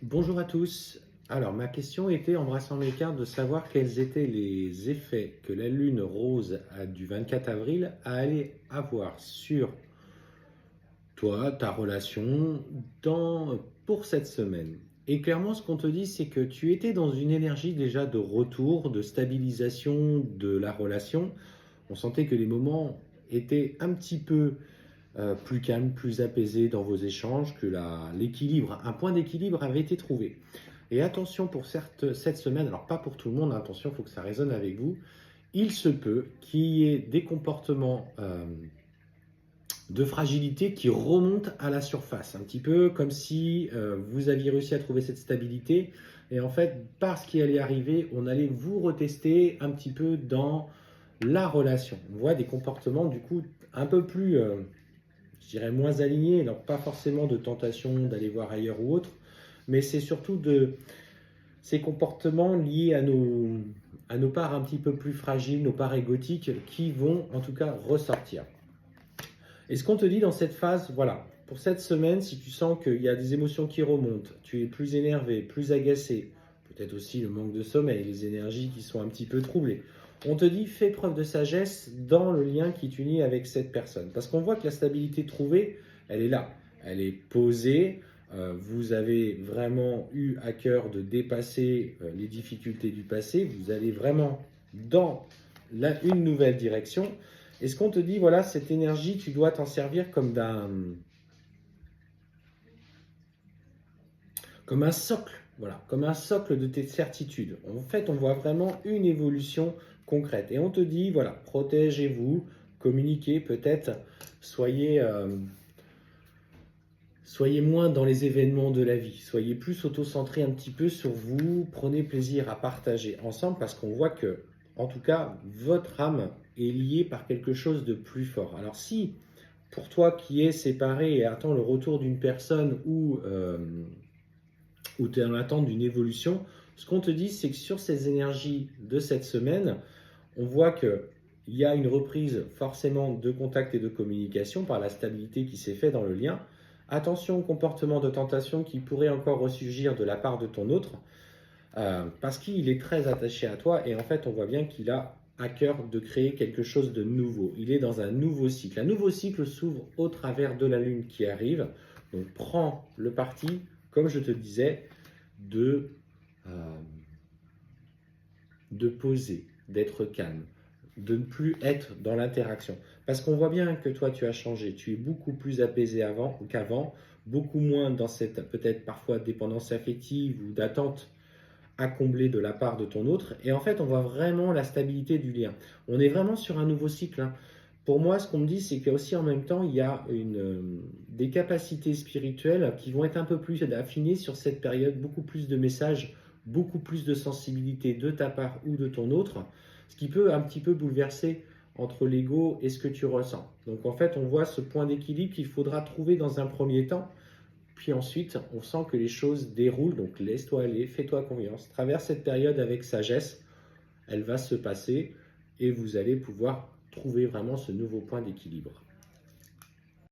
Bonjour à tous. Alors, ma question était, embrassant mes cartes, de savoir quels étaient les effets que la lune rose du 24 avril allait avoir sur toi, ta relation, pour cette semaine. Et clairement, ce qu'on te dit, c'est que tu étais dans une énergie déjà de retour, de stabilisation de la relation. On sentait que les moments étaient un petit peu plus calmes, plus apaisés dans vos échanges, que l'équilibre, un point d'équilibre avait été trouvé. Et attention pour cette semaine, alors pas pour tout le monde, attention, il faut que ça résonne avec vous. Il se peut qu'il y ait des comportements de fragilité qui remontent à la surface, un petit peu comme si vous aviez réussi à trouver cette stabilité. Et en fait, parce qu'il allait arriver, on allait vous retester un petit peu dans la relation. On voit des comportements du coup un peu plus, je dirais, moins alignés, alors pas forcément de tentation d'aller voir ailleurs ou autre, mais c'est surtout de ces comportements liés à nos parts un petit peu plus fragiles, nos parts égotiques, qui vont en tout cas ressortir. Et ce qu'on te dit dans cette phase, voilà, pour cette semaine, si tu sens qu'il y a des émotions qui remontent, tu es plus énervé, plus agacé, peut-être aussi le manque de sommeil, les énergies qui sont un petit peu troublées, on te dit fais preuve de sagesse dans le lien qui t'unit avec cette personne. Parce qu'on voit que la stabilité trouvée, elle est là, elle est posée. Vous avez vraiment eu à cœur de dépasser les difficultés du passé. Vous allez vraiment dans une nouvelle direction. Et ce qu'on te dit, voilà, cette énergie, tu dois t'en servir comme un socle, voilà, comme un socle de tes certitudes. En fait, on voit vraiment une évolution concrète. Et on te dit, voilà, protégez-vous, communiquez peut-être, soyez, soyez moins dans les événements de la vie, soyez plus auto-centré un petit peu sur vous, prenez plaisir à partager ensemble parce qu'on voit que, en tout cas, votre âme est liée par quelque chose de plus fort. Alors si, pour toi qui es séparé et attend le retour d'une personne ou tu es en attente d'une évolution, ce qu'on te dit, c'est que sur ces énergies de cette semaine, on voit qu'il y a une reprise forcément de contact et de communication par la stabilité qui s'est faite dans le lien. Attention au comportement de tentation qui pourrait encore ressurgir de la part de ton autre, parce qu'il est très attaché à toi et en fait on voit bien qu'il a à cœur de créer quelque chose de nouveau. Il est dans un nouveau cycle. Un nouveau cycle s'ouvre au travers de la lune qui arrive. Donc prends le parti, comme je te disais, de, euh, de poser, d'être calme, de ne plus être dans l'interaction. Parce qu'on voit bien que toi, tu as changé. Tu es beaucoup plus apaisé qu'avant, beaucoup moins dans cette peut-être parfois dépendance affective ou d'attente à combler de la part de ton autre. Et en fait, on voit vraiment la stabilité du lien. On est vraiment sur un nouveau cycle, hein. Pour moi, ce qu'on me dit, c'est qu'aussi en même temps, il y a des capacités spirituelles qui vont être un peu plus affinées sur cette période, beaucoup plus de messages, beaucoup plus de sensibilité de ta part ou de ton autre, ce qui peut un petit peu bouleverser entre l'ego et ce que tu ressens. Donc en fait, on voit ce point d'équilibre qu'il faudra trouver dans un premier temps. Puis ensuite, on sent que les choses déroulent, donc laisse-toi aller, fais-toi confiance. Traverse cette période avec sagesse, elle va se passer et vous allez pouvoir trouver vraiment ce nouveau point d'équilibre.